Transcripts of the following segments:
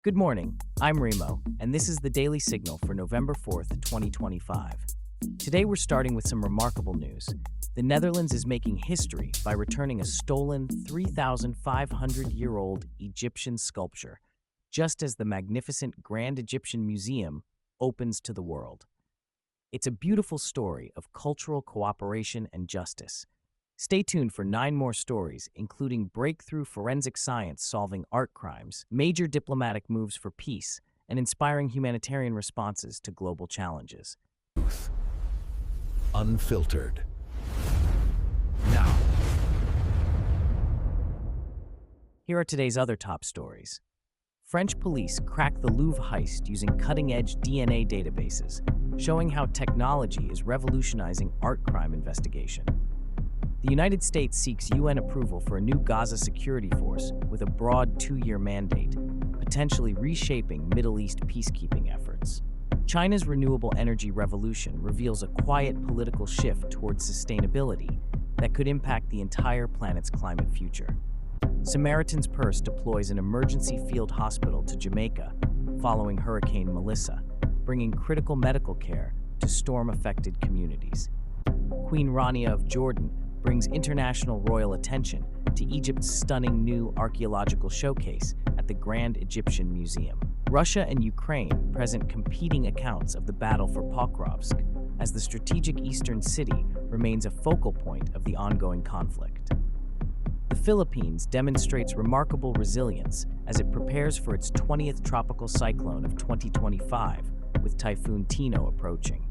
Good morning, I'm Remo, and this is the Daily Signal for November 4th, 2025. Today we're starting with some remarkable news. The Netherlands is making history by returning a stolen 3,500-year-old Egyptian sculpture, just as the magnificent Grand Egyptian Museum opens to the world. It's a beautiful story of cultural cooperation and justice. Stay tuned for 9 more stories, including breakthrough forensic science solving art crimes, major diplomatic moves for peace, and inspiring humanitarian responses to global challenges. Unfiltered. Now, Here are today's other top stories. French police crack the Louvre heist using cutting-edge DNA databases, showing how technology is revolutionizing art crime investigation. The United States seeks UN approval for a new Gaza security force with a broad 2-year mandate, potentially reshaping Middle East peacekeeping efforts. China's renewable energy revolution reveals a quiet political shift towards sustainability that could impact the entire planet's climate future. Samaritan's Purse deploys an emergency field hospital to Jamaica following Hurricane Melissa, bringing critical medical care to storm-affected communities. Queen Rania of Jordan brings international royal attention to Egypt's stunning new archaeological showcase at the Grand Egyptian Museum. Russia and Ukraine present competing accounts of the battle for Pokrovsk, as the strategic eastern city remains a focal point of the ongoing conflict. The Philippines demonstrates remarkable resilience as it prepares for its 20th tropical cyclone of 2025, with Typhoon Tino approaching.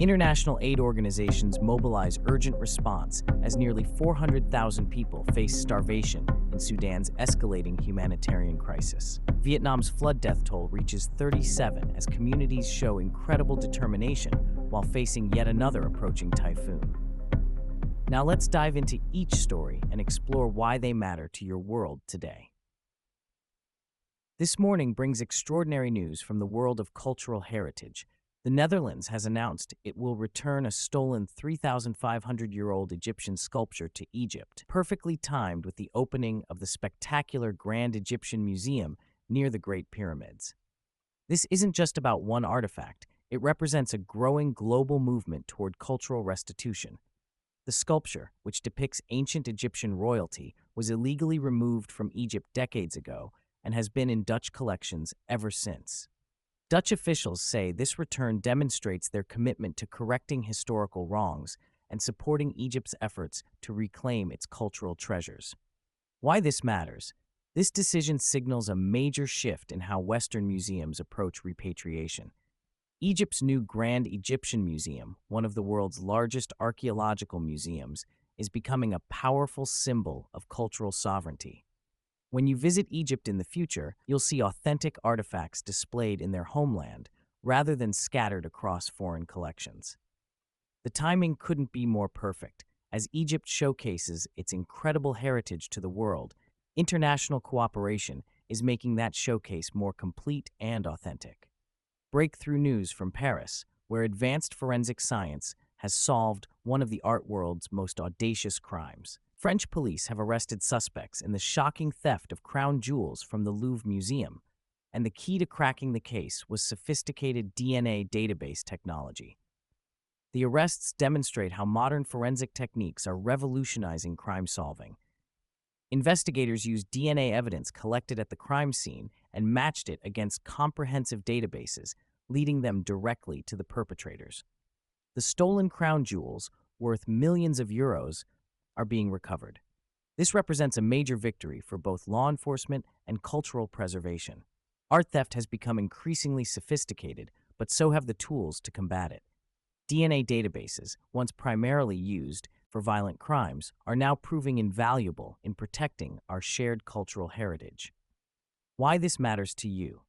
International aid organizations mobilize urgent response as nearly 400,000 people face starvation in Sudan's escalating humanitarian crisis. Vietnam's flood death toll reaches 37 as communities show incredible determination while facing yet another approaching typhoon. Now let's dive into each story and explore why they matter to your world today. This morning brings extraordinary news from the world of cultural heritage. The Netherlands has announced it will return a stolen 3,500-year-old Egyptian sculpture to Egypt, perfectly timed with the opening of the spectacular Grand Egyptian Museum near the Great Pyramids. This isn't just about one artifact, it represents a growing global movement toward cultural restitution. The sculpture, which depicts ancient Egyptian royalty, was illegally removed from Egypt decades ago and has been in Dutch collections ever since. Dutch officials say this return demonstrates their commitment to correcting historical wrongs and supporting Egypt's efforts to reclaim its cultural treasures. Why this matters? This decision signals a major shift in how Western museums approach repatriation. Egypt's new Grand Egyptian Museum, one of the world's largest archaeological museums, is becoming a powerful symbol of cultural sovereignty. When you visit Egypt in the future, you'll see authentic artifacts displayed in their homeland rather than scattered across foreign collections. The timing couldn't be more perfect. As Egypt showcases its incredible heritage to the world, international cooperation is making that showcase more complete and authentic. Breakthrough news from Paris, where advanced forensic science has solved one of the art world's most audacious crimes. French police have arrested suspects in the shocking theft of crown jewels from the Louvre Museum, and the key to cracking the case was sophisticated DNA database technology. The arrests demonstrate how modern forensic techniques are revolutionizing crime solving. Investigators used DNA evidence collected at the crime scene and matched it against comprehensive databases, leading them directly to the perpetrators. The stolen crown jewels, worth millions of euros, are being recovered. This represents a major victory for both law enforcement and cultural preservation. Art theft has become increasingly sophisticated, but so have the tools to combat it. DNA databases, once primarily used for violent crimes, are now proving invaluable in protecting our shared cultural heritage. Why this matters to you?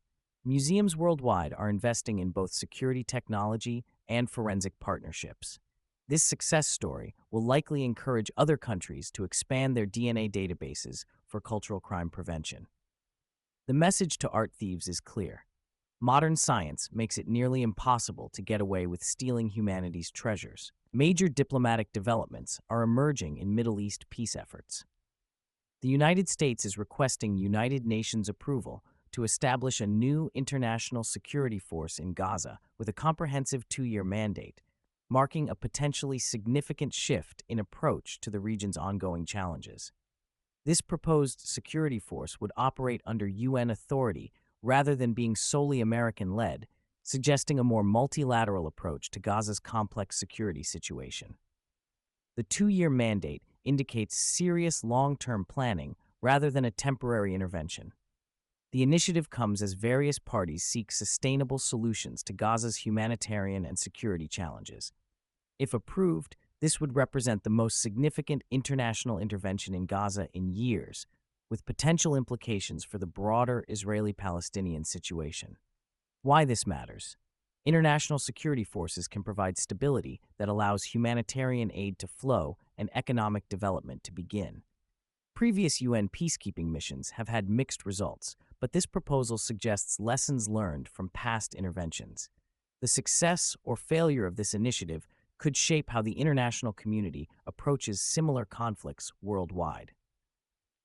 Museums worldwide are investing in both security technology and forensic partnerships. This success story will likely encourage other countries to expand their DNA databases for cultural crime prevention. The message to art thieves is clear. Modern science makes it nearly impossible to get away with stealing humanity's treasures. Major diplomatic developments are emerging in Middle East peace efforts. The United States is requesting United Nations approval to establish a new international security force in Gaza with a comprehensive 2-year mandate, marking a potentially significant shift in approach to the region's ongoing challenges. This proposed security force would operate under UN authority rather than being solely American-led, suggesting a more multilateral approach to Gaza's complex security situation. The 2-year mandate indicates serious long-term planning rather than a temporary intervention. The initiative comes as various parties seek sustainable solutions to Gaza's humanitarian and security challenges. If approved, this would represent the most significant international intervention in Gaza in years, with potential implications for the broader Israeli-Palestinian situation. Why this matters? International security forces can provide stability that allows humanitarian aid to flow and economic development to begin. Previous UN peacekeeping missions have had mixed results, but this proposal suggests lessons learned from past interventions. The success or failure of this initiative could shape how the international community approaches similar conflicts worldwide.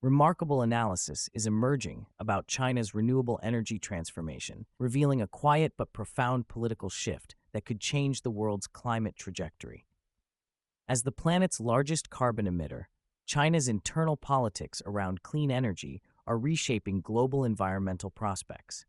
Remarkable analysis is emerging about China's renewable energy transformation, revealing a quiet but profound political shift that could change the world's climate trajectory. As the planet's largest carbon emitter, China's internal politics around clean energy are reshaping global environmental prospects.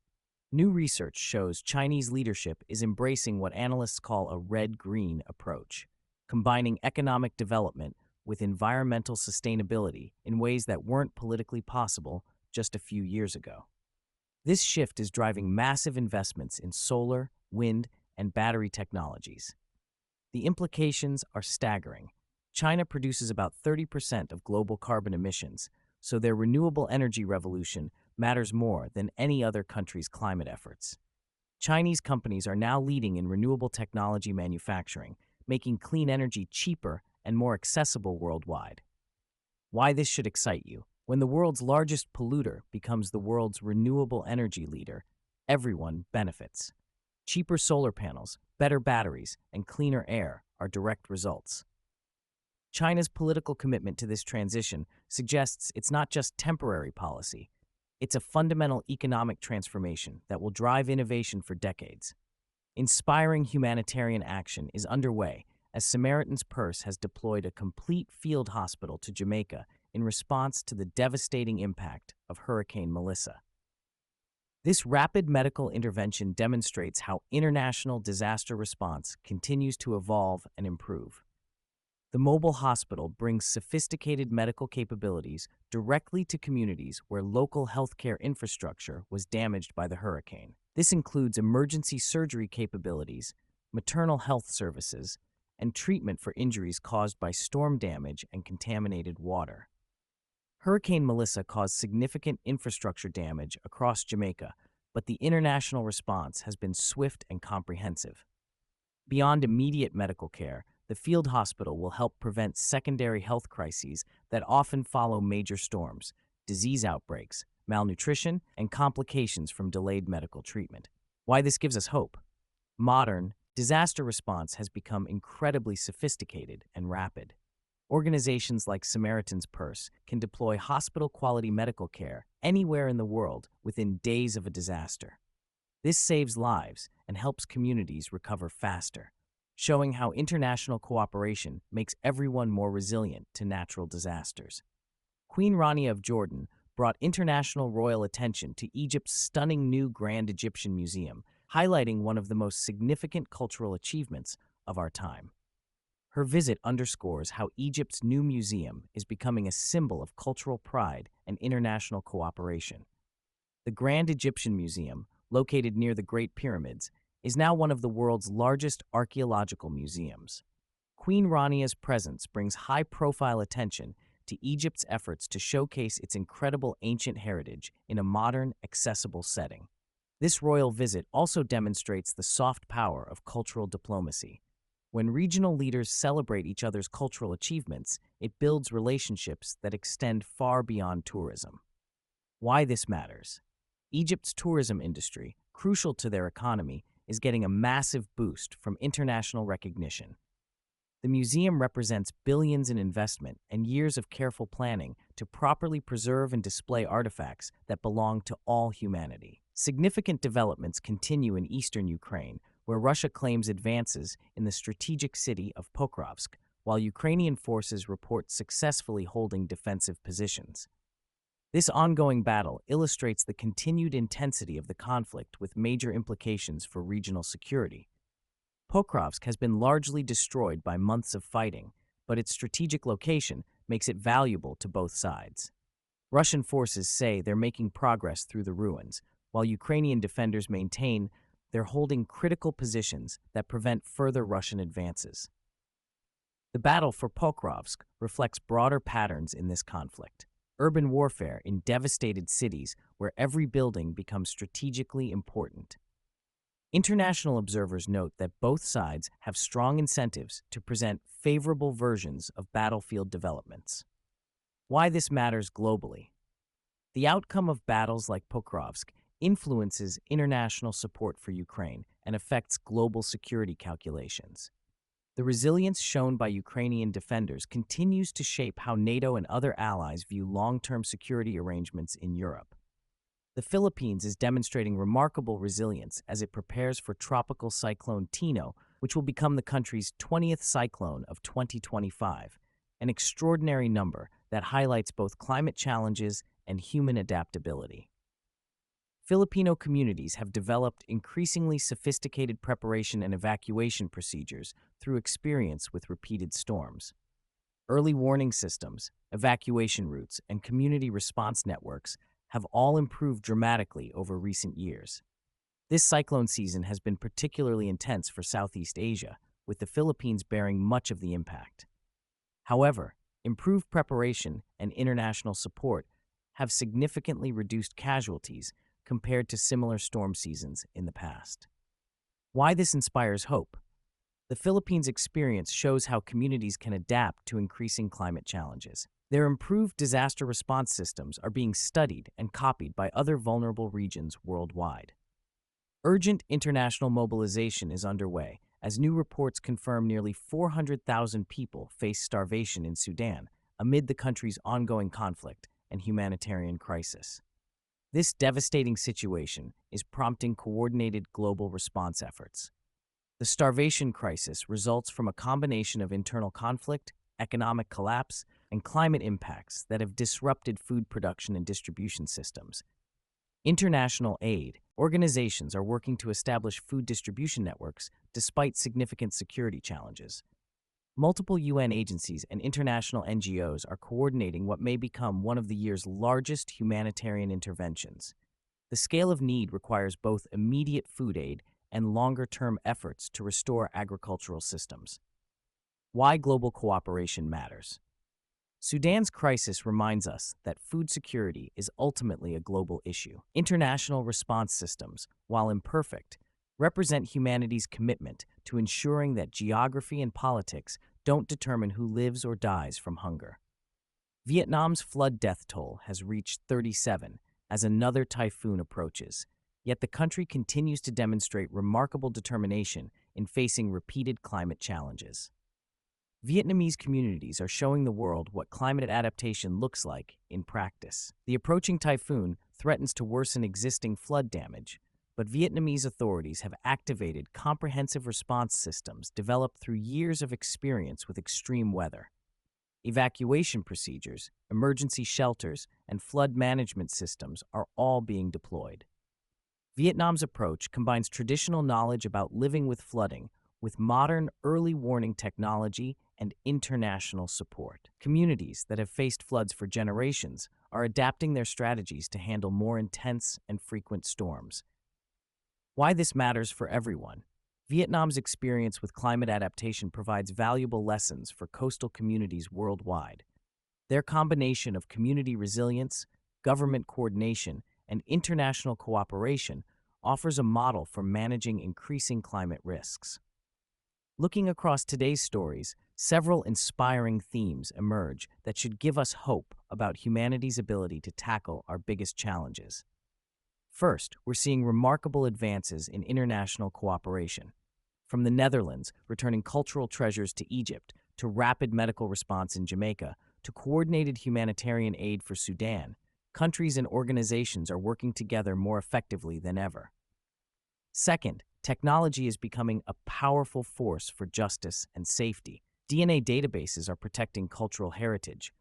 New research shows Chinese leadership is embracing what analysts call a red-green approach, combining economic development with environmental sustainability in ways that weren't politically possible just a few years ago. This shift is driving massive investments in solar, wind, and battery technologies. The implications are staggering. China produces about 30% of global carbon emissions, so their renewable energy revolution matters more than any other country's climate efforts. Chinese companies are now leading in renewable technology manufacturing, making clean energy cheaper and more accessible worldwide. Why this should excite you? When the world's largest polluter becomes the world's renewable energy leader, everyone benefits. Cheaper solar panels, better batteries, and cleaner air are direct results. China's political commitment to this transition suggests it's not just temporary policy. It's a fundamental economic transformation that will drive innovation for decades. Inspiring humanitarian action is underway as Samaritan's Purse has deployed a complete field hospital to Jamaica in response to the devastating impact of Hurricane Melissa. This rapid medical intervention demonstrates how international disaster response continues to evolve and improve. The mobile hospital brings sophisticated medical capabilities directly to communities where local healthcare infrastructure was damaged by the hurricane. This includes emergency surgery capabilities, maternal health services, and treatment for injuries caused by storm damage and contaminated water. Hurricane Melissa caused significant infrastructure damage across Jamaica, but the international response has been swift and comprehensive. Beyond immediate medical care, the field hospital will help prevent secondary health crises that often follow major storms, disease outbreaks, malnutrition, and complications from delayed medical treatment. Why this gives us hope? Modern disaster response has become incredibly sophisticated and rapid. Organizations like Samaritan's Purse can deploy hospital-quality medical care anywhere in the world within days of a disaster. This saves lives and helps communities recover faster, showing how international cooperation makes everyone more resilient to natural disasters. Queen Rania of Jordan brought international royal attention to Egypt's stunning new Grand Egyptian Museum, highlighting one of the most significant cultural achievements of our time. Her visit underscores how Egypt's new museum is becoming a symbol of cultural pride and international cooperation. The Grand Egyptian Museum, located near the Great Pyramids, is now one of the world's largest archaeological museums. Queen Rania's presence brings high-profile attention to Egypt's efforts to showcase its incredible ancient heritage in a modern, accessible setting. This royal visit also demonstrates the soft power of cultural diplomacy. When regional leaders celebrate each other's cultural achievements, it builds relationships that extend far beyond tourism. Why this matters? Egypt's tourism industry, crucial to their economy, is getting a massive boost from international recognition. The museum represents billions in investment and years of careful planning to properly preserve and display artifacts that belong to all humanity. Significant developments continue in eastern Ukraine, where Russia claims advances in the strategic city of Pokrovsk, while Ukrainian forces report successfully holding defensive positions. This ongoing battle illustrates the continued intensity of the conflict with major implications for regional security. Pokrovsk has been largely destroyed by months of fighting, but its strategic location makes it valuable to both sides. Russian forces say they're making progress through the ruins, while Ukrainian defenders maintain they're holding critical positions that prevent further Russian advances. The battle for Pokrovsk reflects broader patterns in this conflict. Urban warfare in devastated cities where every building becomes strategically important. International observers note that both sides have strong incentives to present favorable versions of battlefield developments. Why this matters globally. The outcome of battles like Pokrovsk influences international support for Ukraine and affects global security calculations. The resilience shown by Ukrainian defenders continues to shape how NATO and other allies view long-term security arrangements in Europe. The Philippines is demonstrating remarkable resilience as it prepares for Tropical Cyclone Tino, which will become the country's 20th cyclone of 2025, an extraordinary number that highlights both climate challenges and human adaptability. Filipino communities have developed increasingly sophisticated preparation and evacuation procedures through experience with repeated storms. Early warning systems, evacuation routes, and community response networks have all improved dramatically over recent years. This cyclone season has been particularly intense for Southeast Asia, with the Philippines bearing much of the impact. However, improved preparation and international support have significantly reduced casualties compared to similar storm seasons in the past. Why this inspires hope? The Philippines' experience shows how communities can adapt to increasing climate challenges. Their improved disaster response systems are being studied and copied by other vulnerable regions worldwide. Urgent international mobilization is underway, as new reports confirm nearly 400,000 people face starvation in Sudan amid the country's ongoing conflict and humanitarian crisis. This devastating situation is prompting coordinated global response efforts. The starvation crisis results from a combination of internal conflict, economic collapse, and climate impacts that have disrupted food production and distribution systems. International aid organizations are working to establish food distribution networks despite significant security challenges. Multiple UN agencies and international NGOs are coordinating what may become one of the year's largest humanitarian interventions. The scale of need requires both immediate food aid and longer-term efforts to restore agricultural systems. Why global cooperation matters. Sudan's crisis reminds us that food security is ultimately a global issue. International response systems, while imperfect, represent humanity's commitment to ensuring that geography and politics don't determine who lives or dies from hunger. Vietnam's flood death toll has reached 37 as another typhoon approaches, yet the country continues to demonstrate remarkable determination in facing repeated climate challenges. Vietnamese communities are showing the world what climate adaptation looks like in practice. The approaching typhoon threatens to worsen existing flood damage, but Vietnamese authorities have activated comprehensive response systems developed through years of experience with extreme weather. Evacuation procedures, emergency shelters, and flood management systems are all being deployed. Vietnam's approach combines traditional knowledge about living with flooding with modern early warning technology and international support. Communities that have faced floods for generations are adapting their strategies to handle more intense and frequent storms. Why this matters for everyone. Vietnam's experience with climate adaptation provides valuable lessons for coastal communities worldwide. Their combination of community resilience, government coordination, and international cooperation offers a model for managing increasing climate risks. Looking across today's stories, several inspiring themes emerge that should give us hope about humanity's ability to tackle our biggest challenges. First, we're seeing remarkable advances in international cooperation. From the Netherlands, returning cultural treasures to Egypt, to rapid medical response in Jamaica, to coordinated humanitarian aid for Sudan, countries and organizations are working together more effectively than ever. Second, technology is becoming a powerful force for justice and safety. DNA databases are protecting cultural heritage.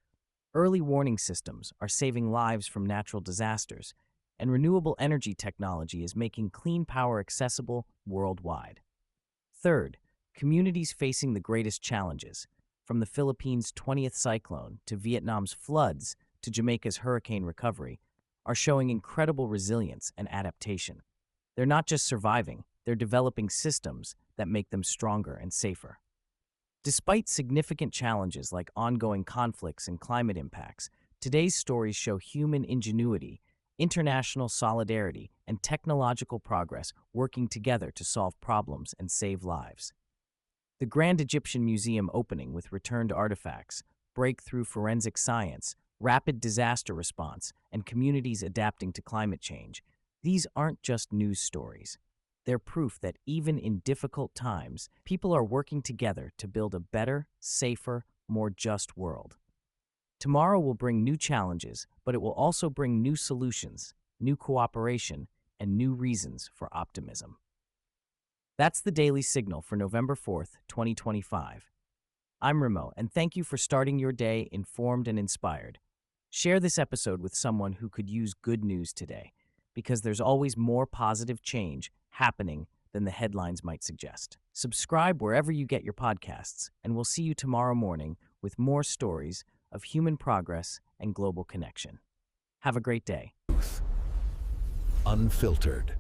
Early warning systems are saving lives from natural disasters, and renewable energy technology is making clean power accessible worldwide. Third, communities facing the greatest challenges, from the Philippines' 20th cyclone to Vietnam's floods to Jamaica's hurricane recovery, are showing incredible resilience and adaptation. They're not just surviving, they're developing systems that make them stronger and safer. Despite significant challenges like ongoing conflicts and climate impacts, today's stories show human ingenuity, international solidarity, and technological progress working together to solve problems and save lives. The Grand Egyptian Museum opening with returned artifacts, breakthrough forensic science, rapid disaster response, and communities adapting to climate change, these aren't just news stories. They're proof that even in difficult times, people are working together to build a better, safer, more just world. Tomorrow will bring new challenges, but it will also bring new solutions, new cooperation, and new reasons for optimism. That's the Daily Signal for November 4th, 2025. I'm Remo, and thank you for starting your day informed and inspired. Share this episode with someone who could use good news today, because there's always more positive change happening than the headlines might suggest. Subscribe wherever you get your podcasts, and we'll see you tomorrow morning with more stories of human progress and global connection. Have a great day. Unfiltered.